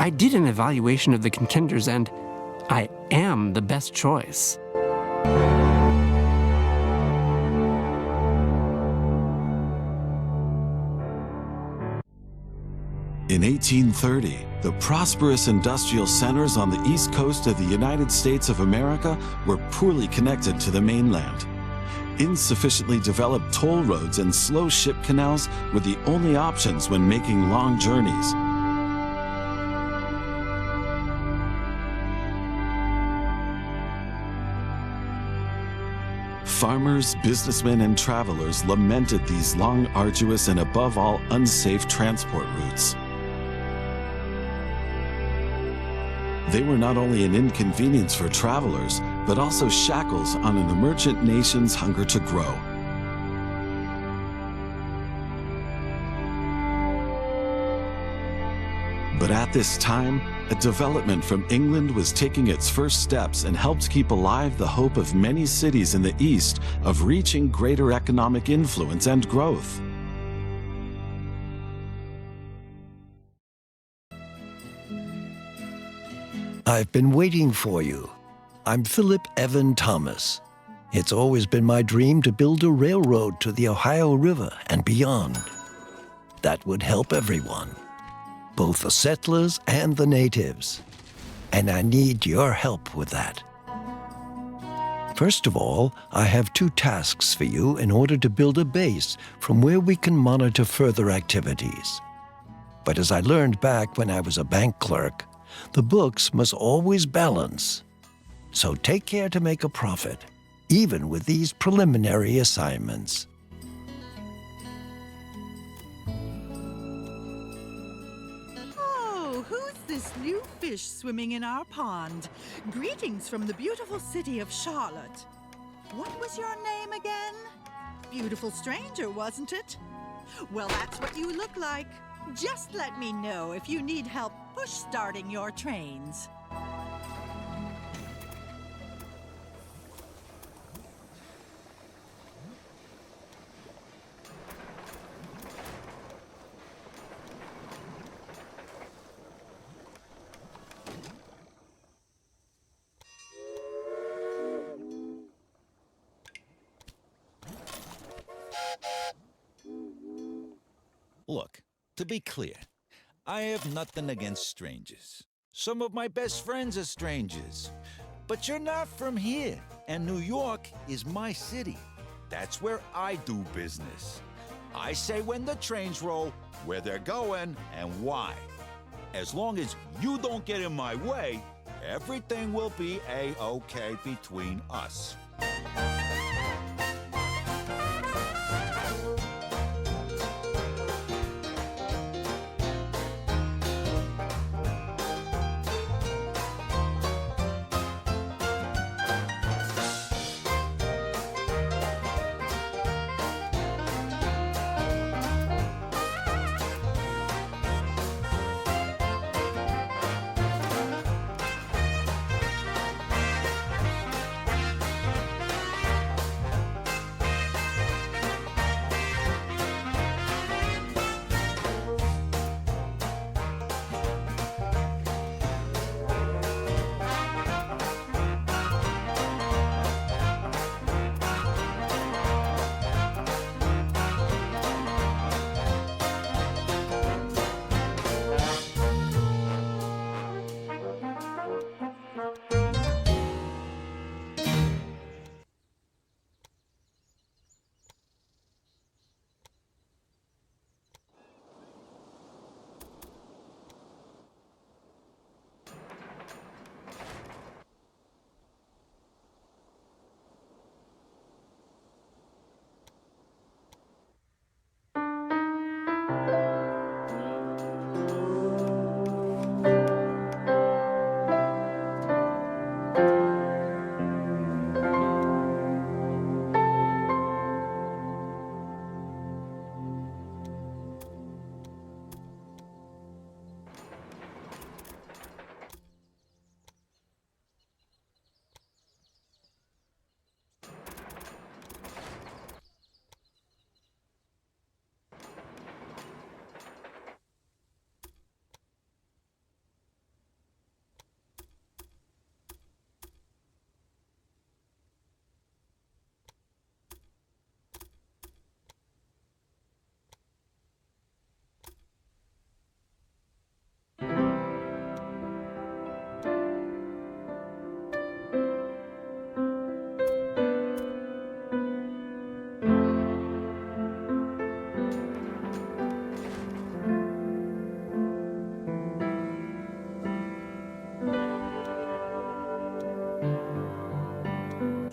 I did an evaluation of the contenders, and I am the best choice. In 1830, the prosperous industrial centers on the east coast of the United States of America were poorly connected to the mainland. Insufficiently developed toll roads and slow ship canals were the only options when making long journeys. Farmers, businessmen, and travelers lamented these long, arduous, and above all, unsafe transport routes. They were not only an inconvenience for travelers, but also shackles on an emergent nation's hunger to grow. But at this time, a development from England was taking its first steps and helped keep alive the hope of many cities in the East of reaching greater economic influence and growth. I've been waiting for you. I'm Philip Evan Thomas. It's always been my dream to build a railroad to the Ohio River and beyond. That would help everyone, both the settlers and the natives. And I need your help with that. First of all, I have 2 tasks for you in order to build a base from where we can monitor further activities. But as I learned back when I was a bank clerk, the books must always balance. So take care to make a profit, even with these preliminary assignments. Oh, who's this new fish swimming in our pond? Greetings from the beautiful city of Charlotte. What was your name again? Beautiful stranger, wasn't it? Well, that's what you look like. Just let me know if you need help push-starting your trains. Look, to be clear, I have nothing against strangers. Some of my best friends are strangers. But you're not from here, and New York is my city. That's where I do business. I say when the trains roll, where they're going, and why. As long as you don't get in my way, everything will be A-okay between us.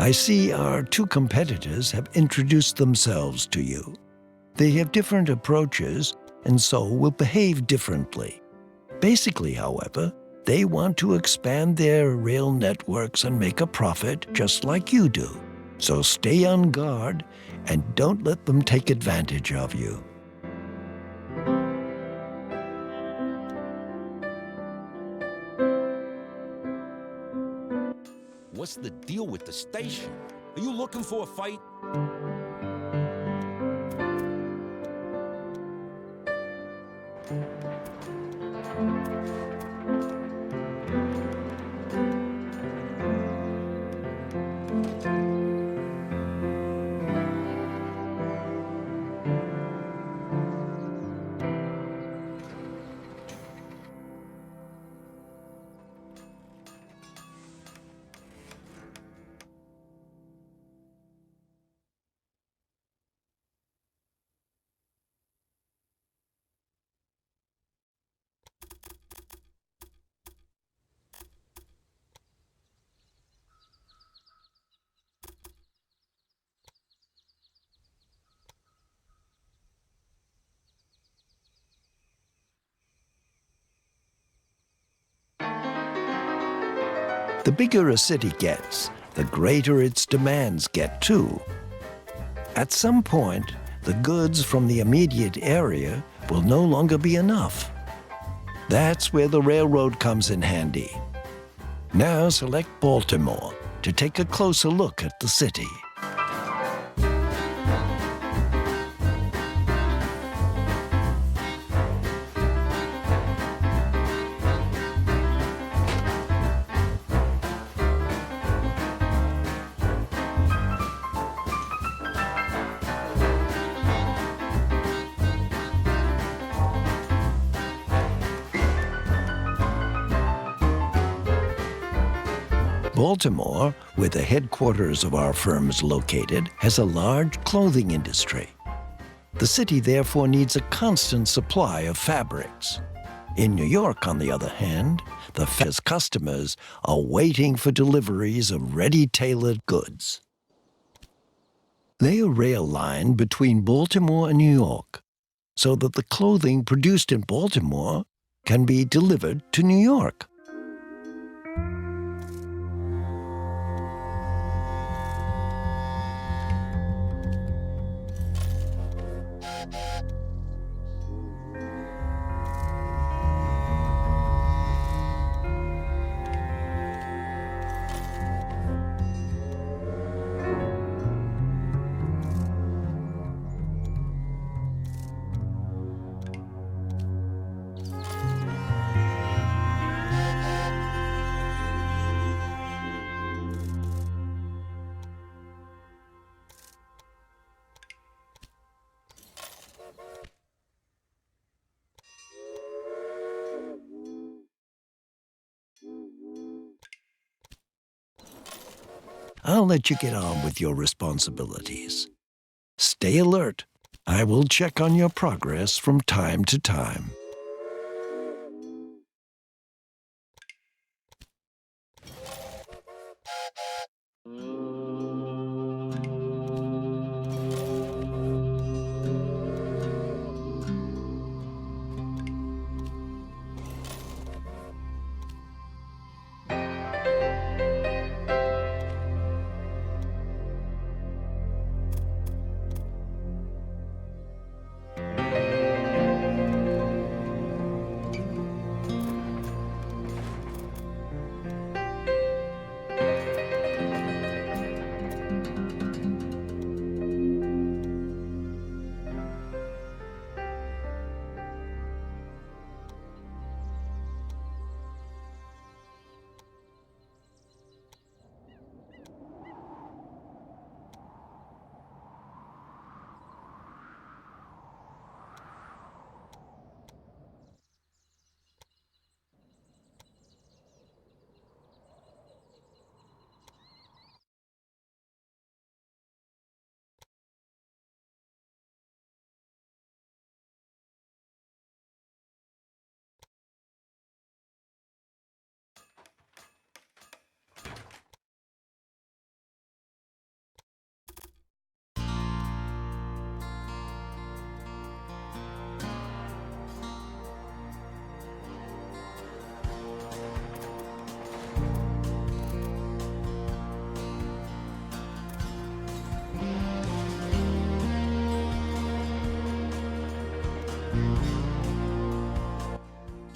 I see our two competitors have introduced themselves to you. They have different approaches and so will behave differently. Basically, however, they want to expand their rail networks and make a profit just like you do. So stay on guard and don't let them take advantage of you. What's the deal with the station? Are you looking for a fight? The bigger a city gets, the greater its demands get too. At some point, the goods from the immediate area will no longer be enough. That's where the railroad comes in handy. Now select Baltimore to take a closer look at the city. Baltimore, where the headquarters of our firm is located, has a large clothing industry. The city therefore needs a constant supply of fabrics. In New York, on the other hand, the customers are waiting for deliveries of ready-tailored goods. Lay a rail line between Baltimore and New York so that the clothing produced in Baltimore can be delivered to New York. I'll let you get on with your responsibilities. Stay alert. I will check on your progress from time to time.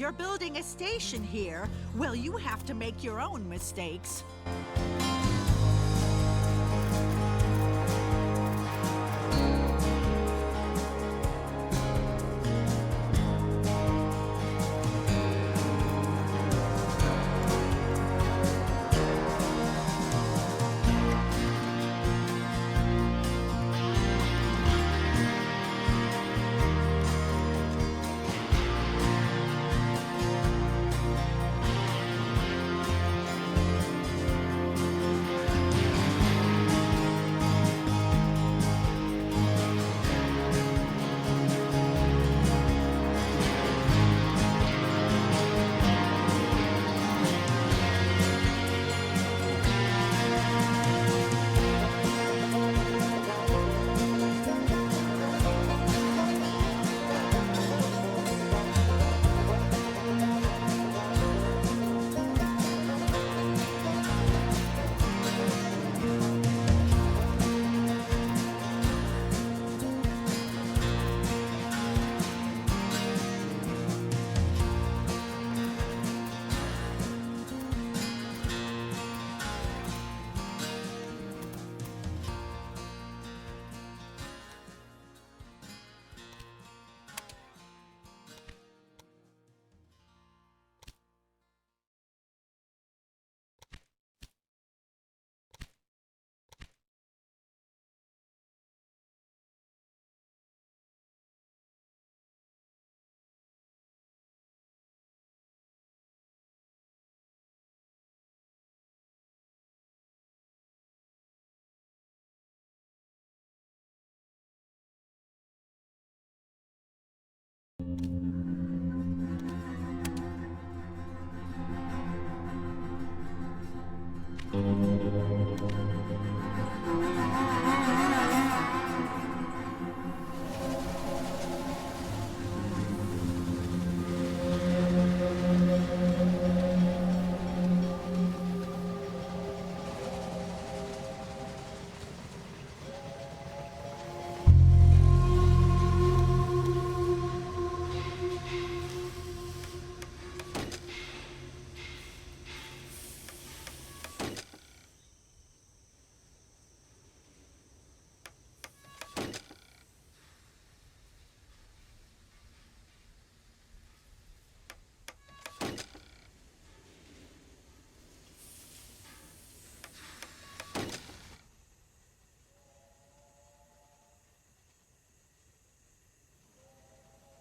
you're building a station here, well, you have to make your own mistakes.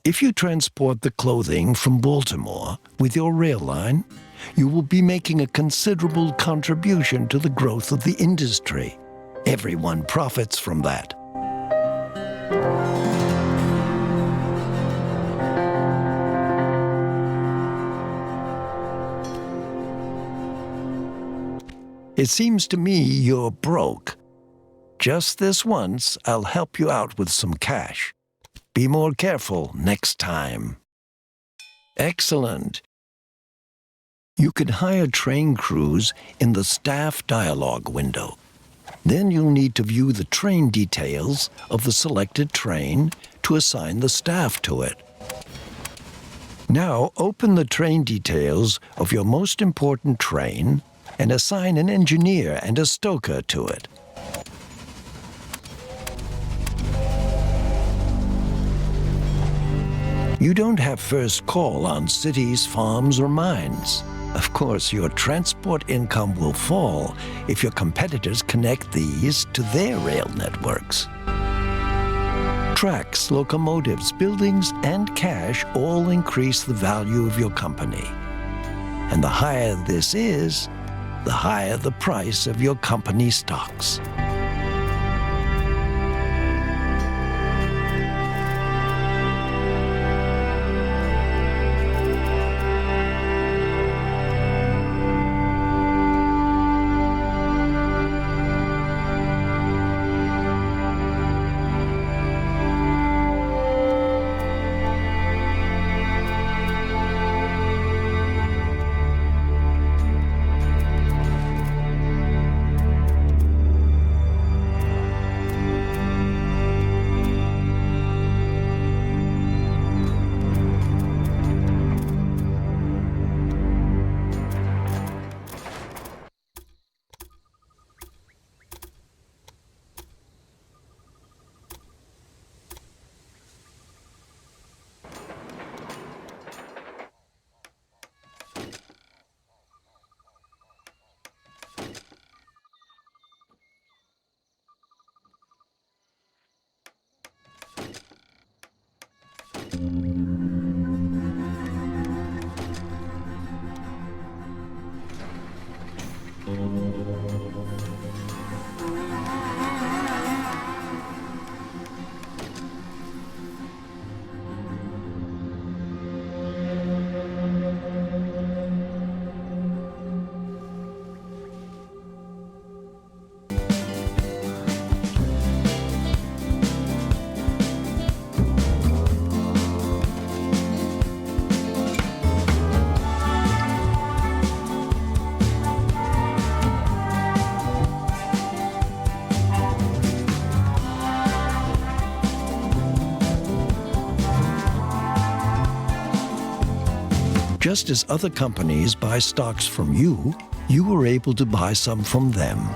If you transport the clothing from Baltimore with your rail line, you will be making a considerable contribution to the growth of the industry. Everyone profits from that. It seems to me you're broke. Just this once, I'll help you out with some cash. Be more careful next time. Excellent. You can hire train crews in the staff dialogue window. Then you'll need to view the train details of the selected train to assign the staff to it. Now open the train details of your most important train and assign an engineer and a stoker to it. You don't have first call on cities, farms, or mines. Of course, your transport income will fall if your competitors connect these to their rail networks. Tracks, locomotives, buildings, and cash all increase the value of your company. And the higher this is, the higher the price of your company stocks. Just as other companies buy stocks from you, you are able to buy some from them.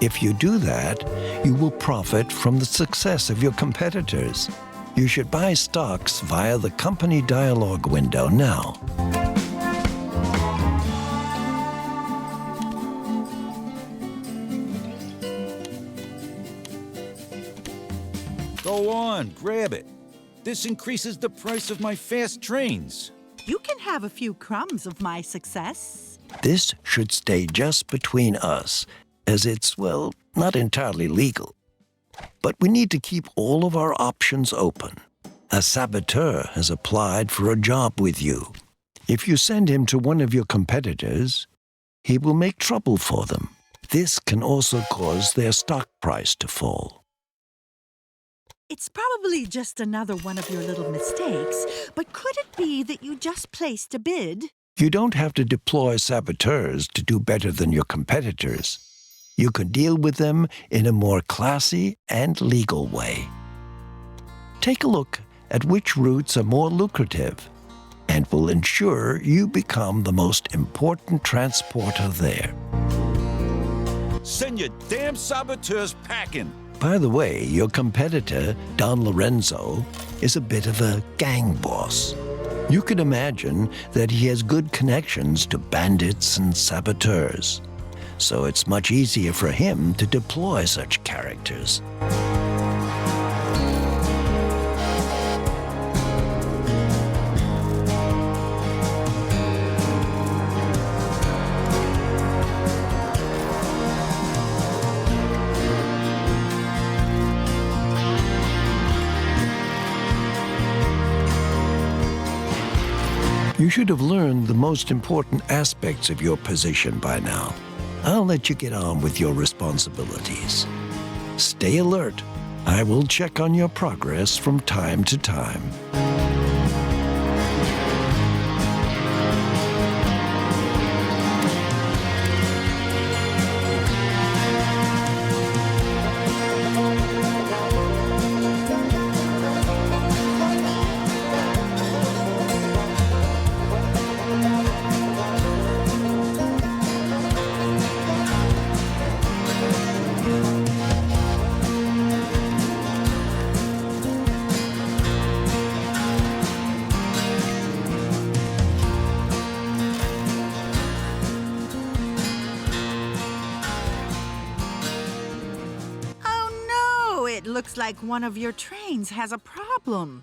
If you do that, you will profit from the success of your competitors. You should buy stocks via the company dialog window now. Go on, grab it. This increases the price of my fast trains. You can have a few crumbs of my success. This should stay just between us, as it's, well, not entirely legal. But we need to keep all of our options open. A saboteur has applied for a job with you. If you send him to one of your competitors, he will make trouble for them. This can also cause their stock price to fall. It's probably just another one of your little mistakes, but could it be that you just placed a bid? You don't have to deploy saboteurs to do better than your competitors. You can deal with them in a more classy and legal way. Take a look at which routes are more lucrative and will ensure you become the most important transporter there. Send your damn saboteurs packing. By the way, your competitor, Don Lorenzo, is a bit of a gang boss. You can imagine that he has good connections to bandits and saboteurs, so it's much easier for him to deploy such characters. You should have learned the most important aspects of your position by now. I'll let you get on with your responsibilities. Stay alert. I will check on your progress from time to time. It looks like one of your trains has a problem.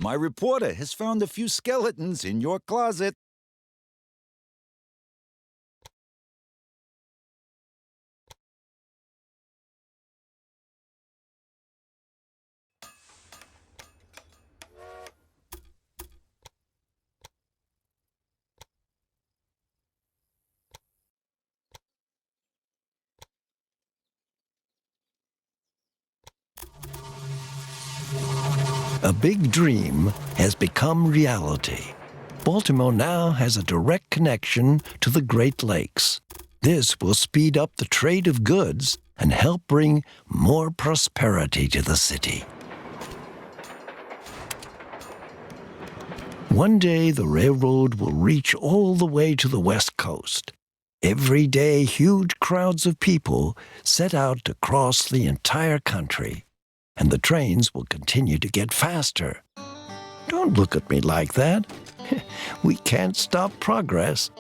My reporter has found a few skeletons in your closet. A big dream has become reality. Baltimore now has a direct connection to the Great Lakes. This will speed up the trade of goods and help bring more prosperity to the city. One day, the railroad will reach all the way to the West Coast. Every day, huge crowds of people set out to cross the entire country, and the trains will continue to get faster. Don't look at me like that. We can't stop progress.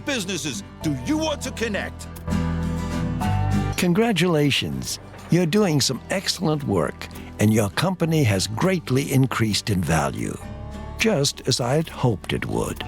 Businesses do you want to connect? Congratulations. You're doing some excellent work, and your company has greatly increased in value, just as I had hoped it would.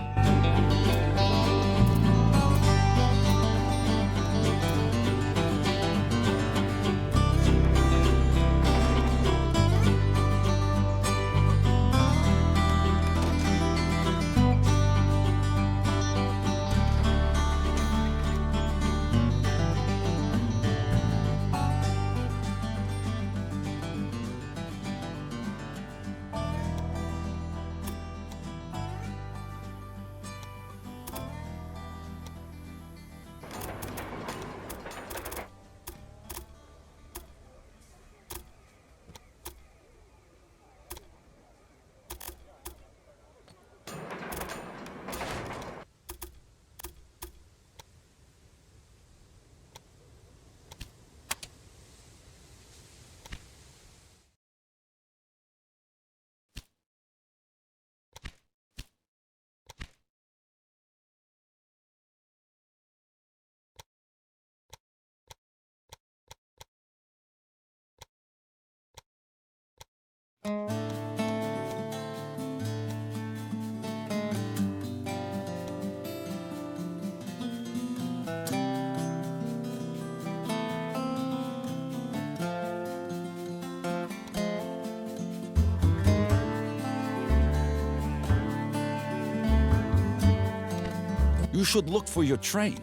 You should look for your train.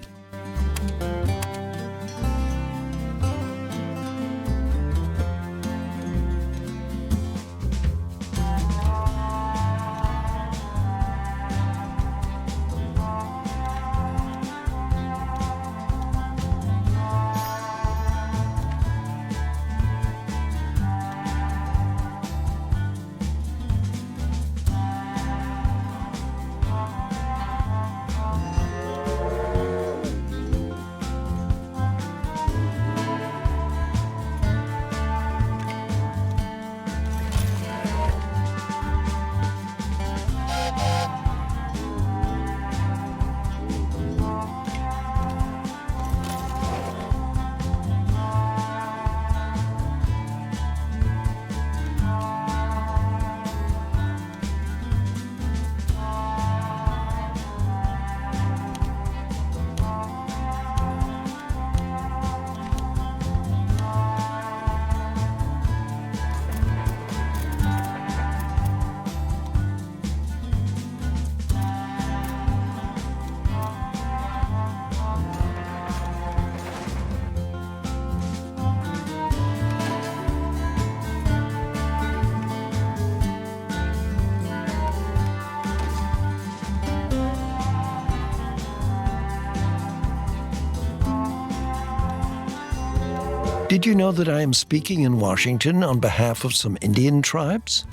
Did you know that I am speaking in Washington on behalf of some Indian tribes?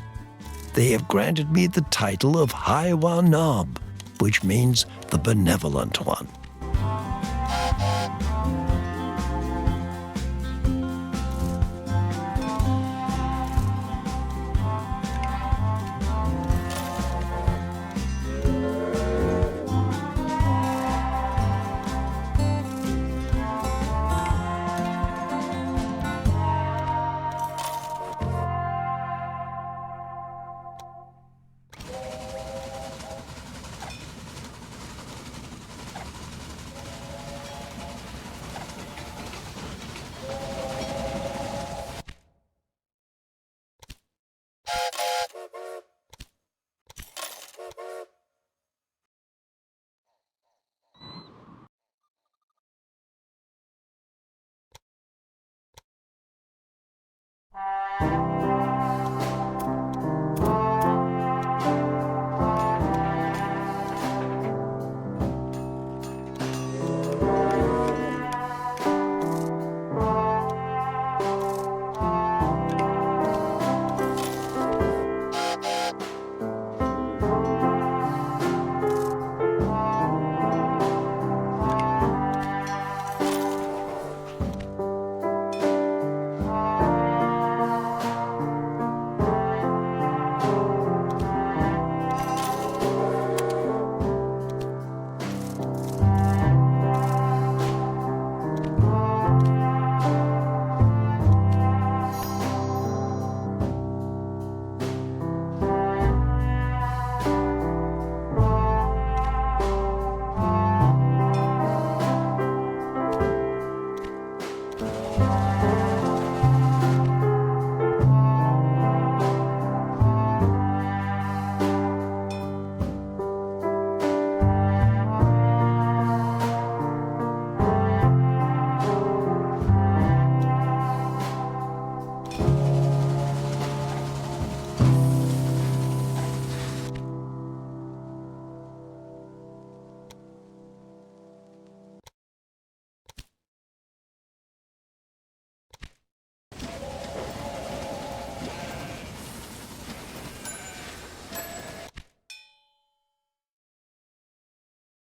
They have granted me the title of Haiwa Nob, which means the benevolent one.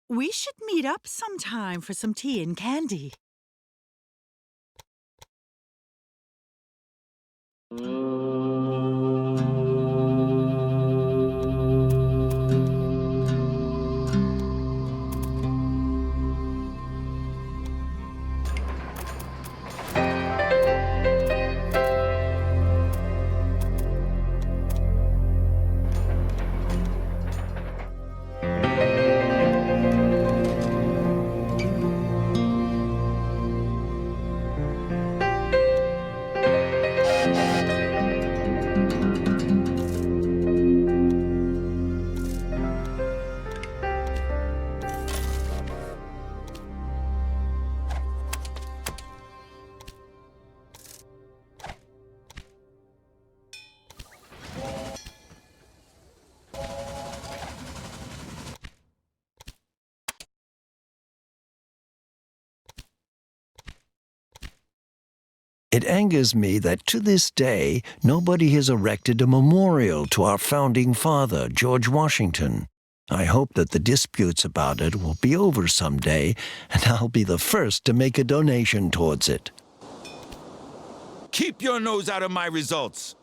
We should meet up sometime for some tea and candy. It angers me that to this day nobody has erected a memorial to our founding father, George Washington. I hope that the disputes about it will be over someday, and I'll be the first to make a donation towards it. Keep your nose out of my results.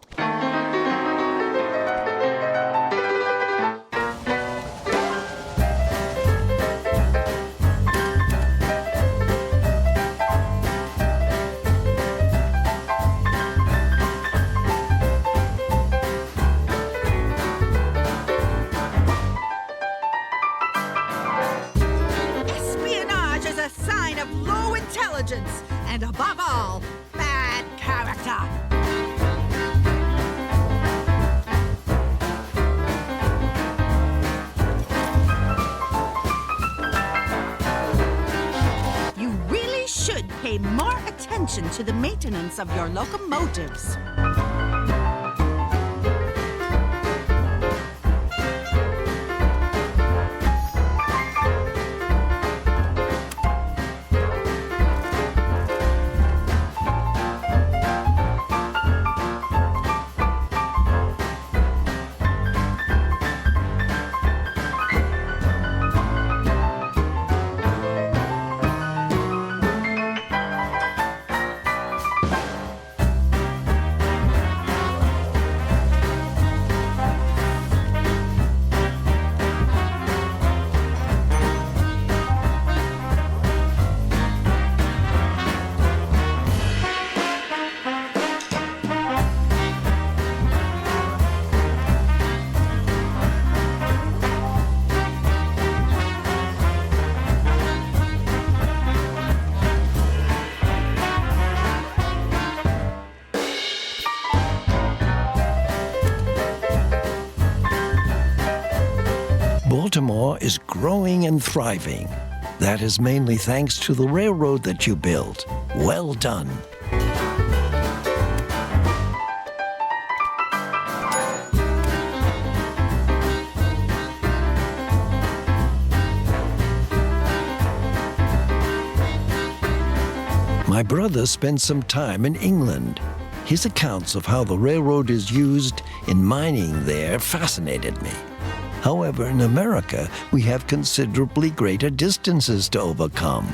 Espionage is a sign of low intelligence and, above all, bad character. You really should pay more attention to the maintenance of your locomotives. growing and thriving. That is mainly thanks to the railroad that you built. Well done. My brother spent some time in England. His accounts of how the railroad is used in mining there fascinated me. However, in America, we have considerably greater distances to overcome.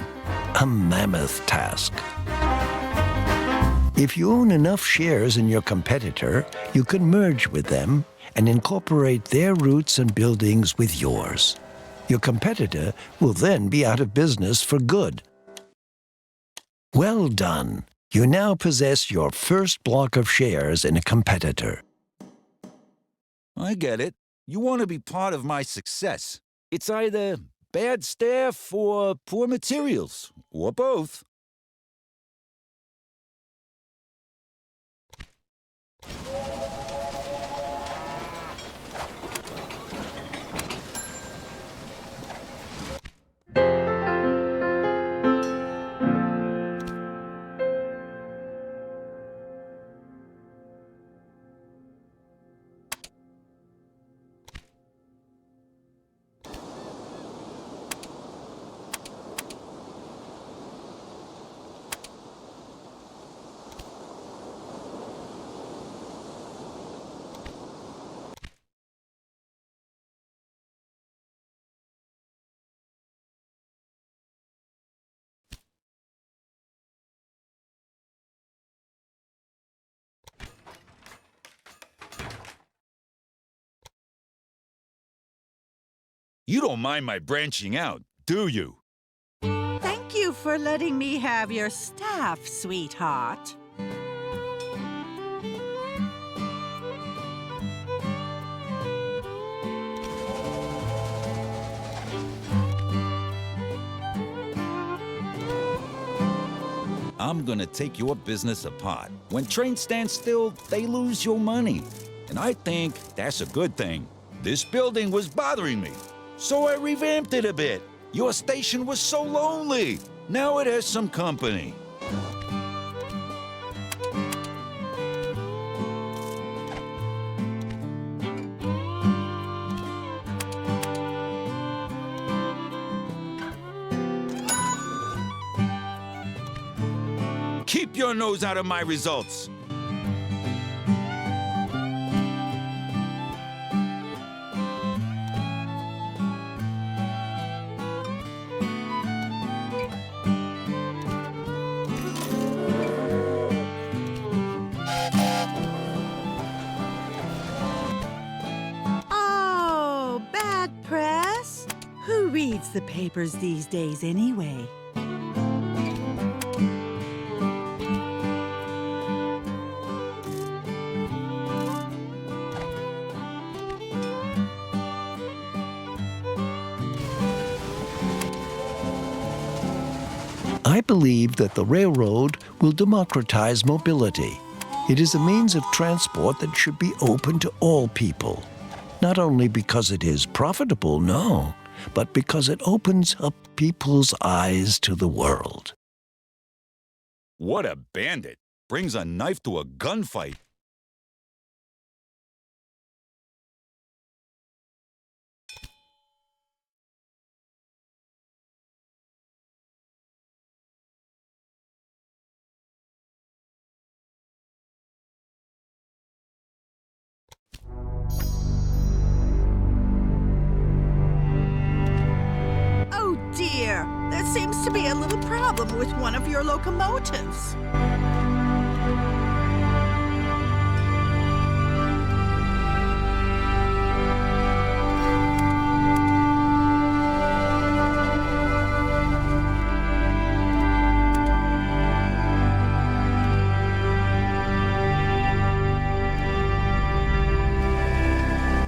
A mammoth task. If you own enough shares in your competitor, you can merge with them and incorporate their routes and buildings with yours. Your competitor will then be out of business for good. Well done. You now possess your first block of shares in a competitor. I get it. You want to be part of my success. It's either bad staff or poor materials, or both. You don't mind my branching out, do you? Thank you for letting me have your staff, sweetheart. I'm gonna take your business apart. When trains stand still, they lose your money. And I think that's a good thing. This building was bothering me, so I revamped it a bit. Your station was so lonely. Now it has some company. Keep your nose out of my results. Oh, bad press? Who reads the papers these days anyway? I believe that the railroad will democratize mobility. It is a means of transport that should be open to all people. Not only because it is profitable, no, but because it opens up people's eyes to the world. What a bandit. Brings a knife to a gunfight. Oh dear, there seems to be a little problem with one of your locomotives.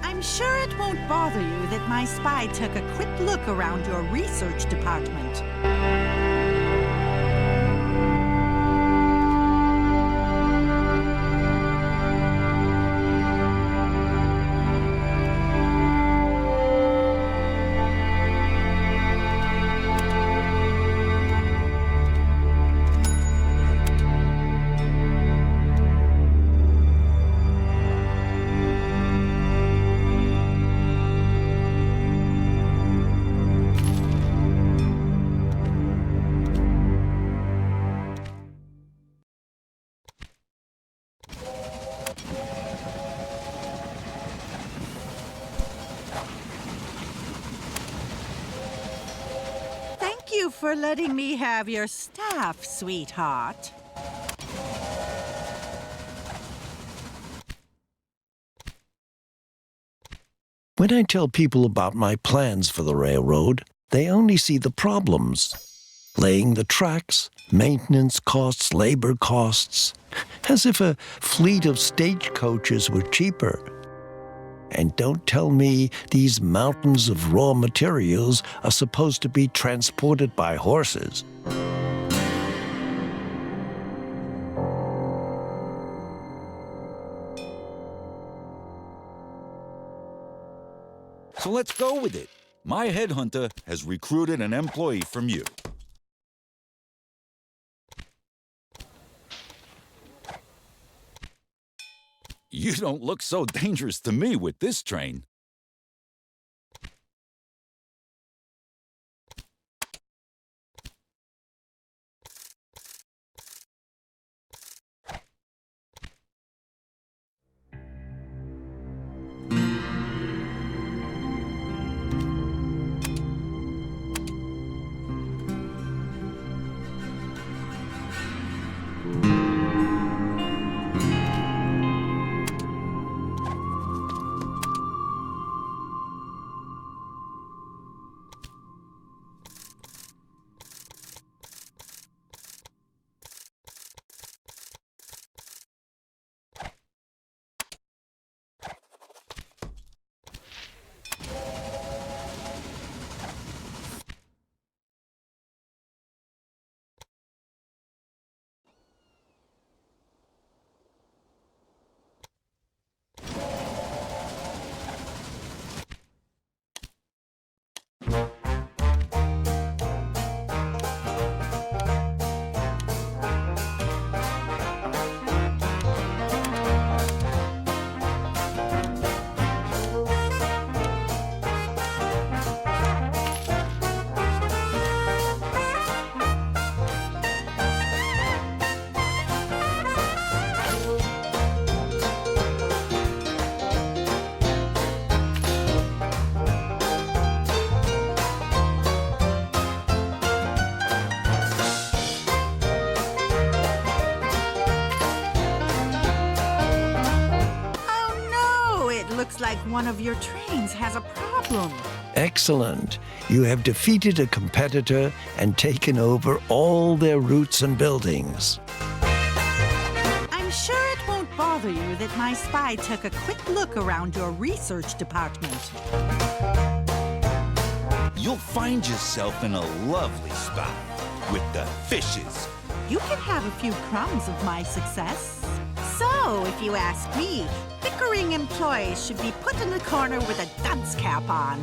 I'm sure it won't bother you that my spy took a quick look around your research department. you for letting me have your staff, sweetheart. When I tell people about my plans for the railroad, they only see the problems. Laying the tracks, maintenance costs, labor costs, as if a fleet of stagecoaches were cheaper. And don't tell me these mountains of raw materials are supposed to be transported by horses. So let's go with it. My headhunter has recruited an employee from you. You don't look so dangerous to me with this train. Looks like one of your trains has a problem. Excellent. You have defeated a competitor and taken over all their routes and buildings. I'm sure it won't bother you that my spy took a quick look around your research department. You'll find yourself in a lovely spot with the fishes. You can have a few crumbs of my success. So, if you ask me, Pickering employees should be put in the corner with a dunce cap on.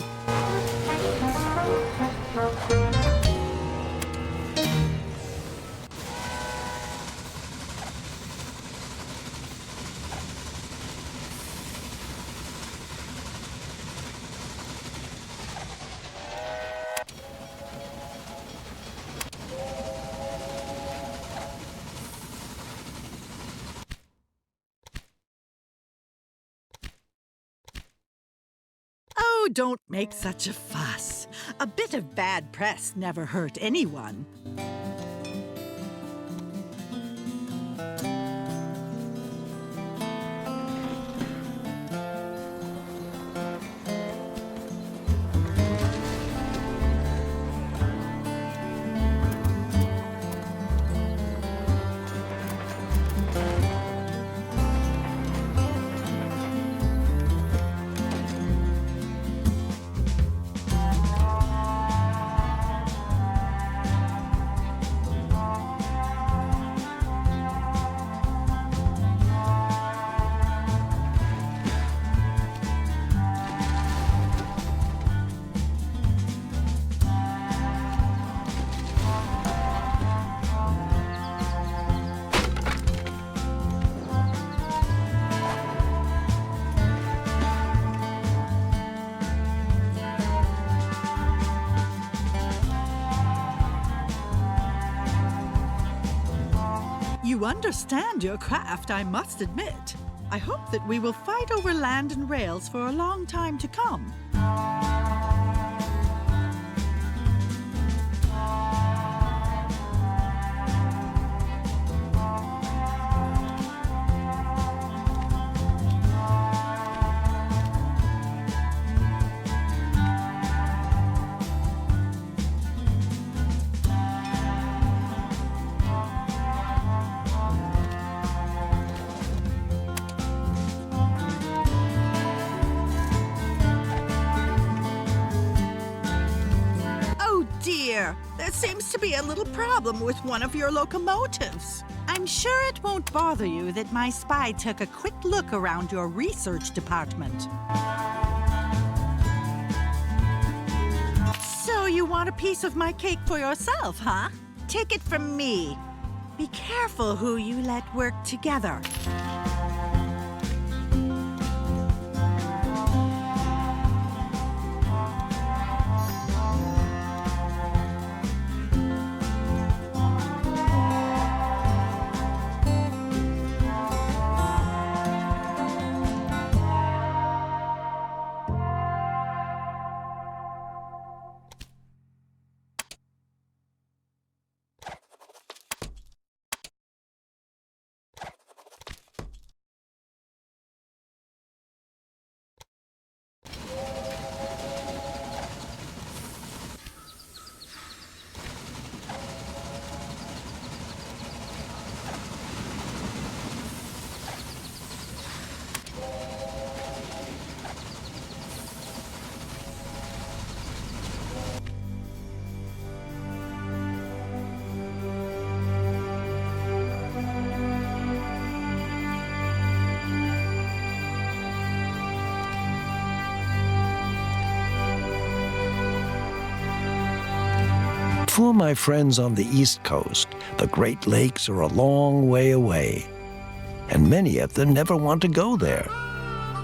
Oh, don't make such a fuss. A bit of bad press never hurt anyone. You understand your craft, I must admit. I hope that we will fight over land and rails for a long time to come. dear. There seems to be a little problem with one of your locomotives. I'm sure it won't bother you that my spy took a quick look around your research department. So you want a piece of my cake for yourself, huh? Take it from me. Be careful who you let work together. For my friends on the East Coast, the Great Lakes are a long way away, and many of them never want to go there.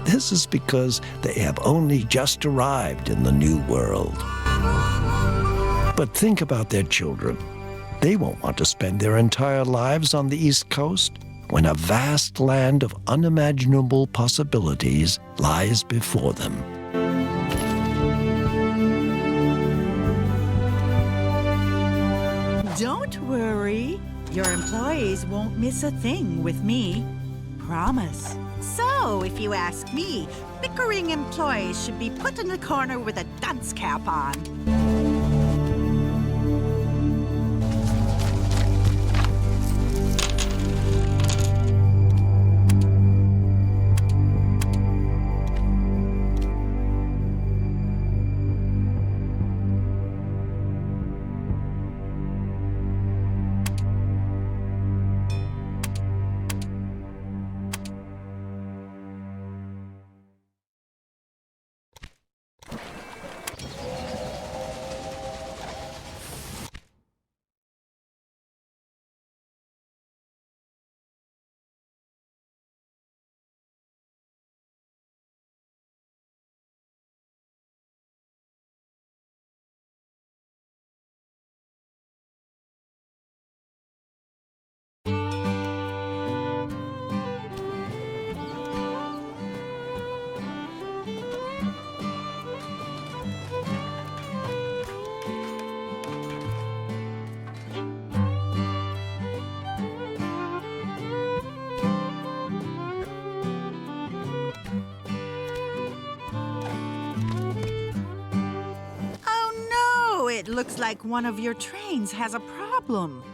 This is because they have only just arrived in the New World. But think about their children. They won't want to spend their entire lives on the East Coast when a vast land of unimaginable possibilities lies before them. Don't worry. Your employees won't miss a thing with me. Promise. So, if you ask me, bickering employees should be put in the corner with a dunce cap on. It looks like one of your trains has a problem.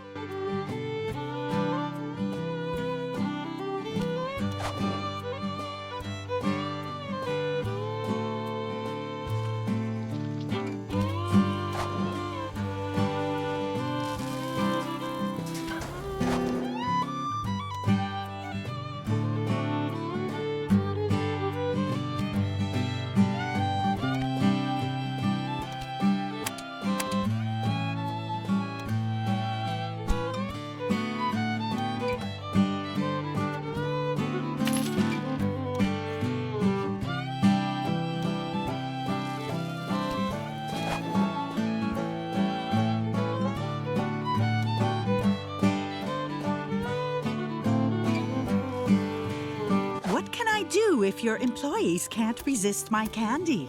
Do if your employees can't resist my candy?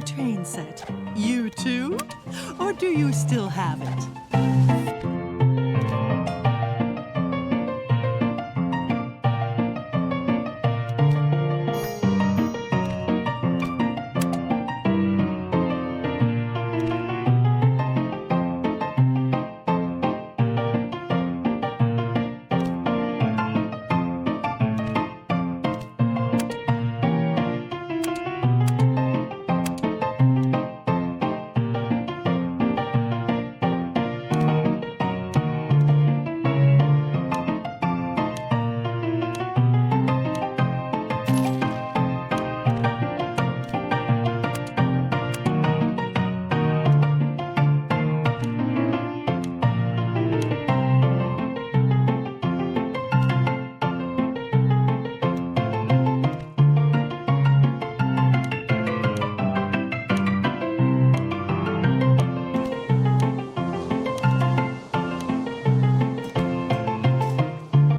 train set. You too? Or do you still have it?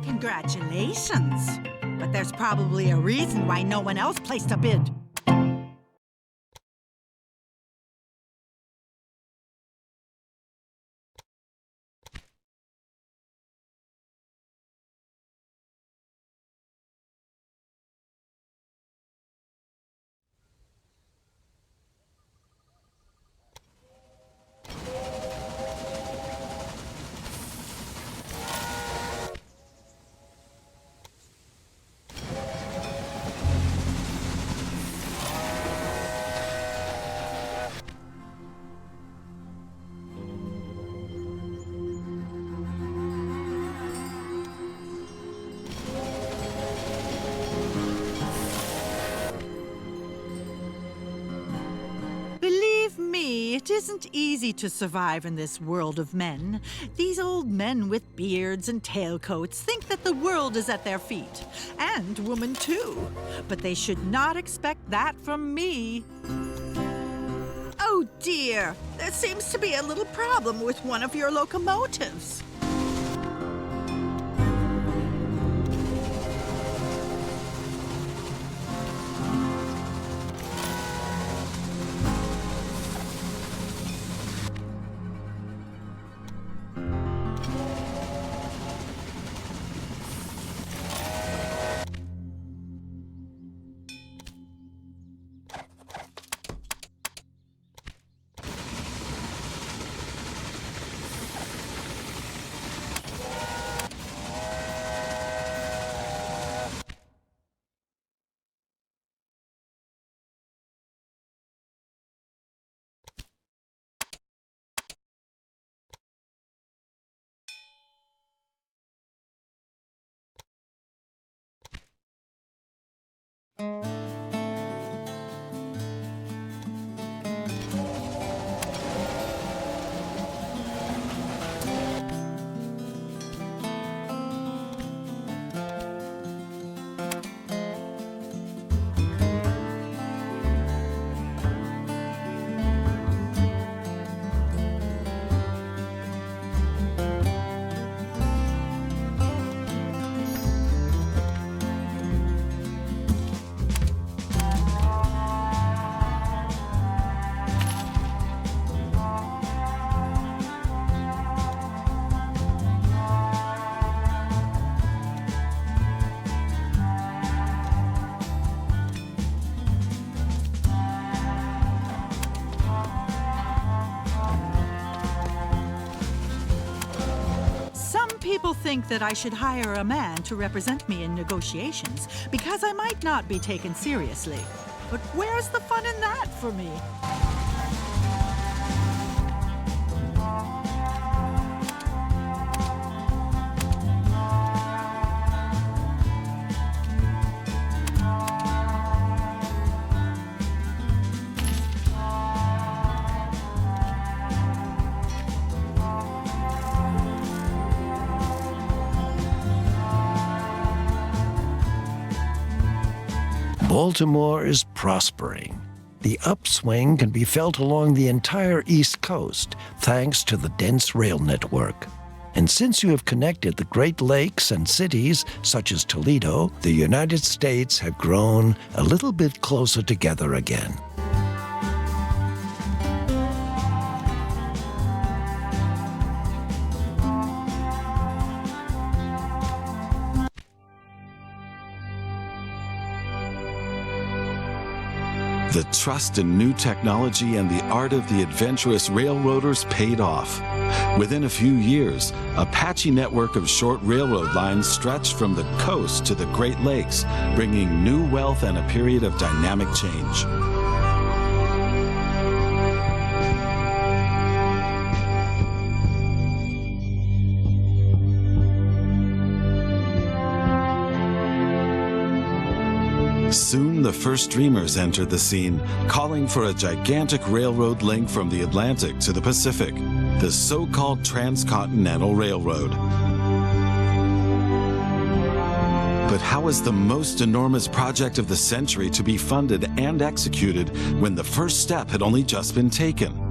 Congratulations! But there's probably a reason why no one else placed a bid. It isn't easy to survive in this world of men. These old men with beards and tailcoats think that the world is at their feet. And women too. But they should not expect that from me. Oh dear, there seems to be a little problem with one of your locomotives. People think that I should hire a man to represent me in negotiations because I might not be taken seriously. But where's the fun in that for me? Baltimore is prospering. The upswing can be felt along the entire East Coast, thanks to the dense rail network. And since you have connected the Great Lakes and cities such as Toledo, the United States have grown a little bit closer together again. The trust in new technology and the art of the adventurous railroaders paid off. Within a few years, a patchy network of short railroad lines stretched from the coast to the Great Lakes, bringing new wealth and a period of dynamic change. Soon, the first dreamers entered the scene, calling for a gigantic railroad link from the Atlantic to the Pacific, the so-called Transcontinental Railroad. But how is the most enormous project of the century to be funded and executed when the first step had only just been taken?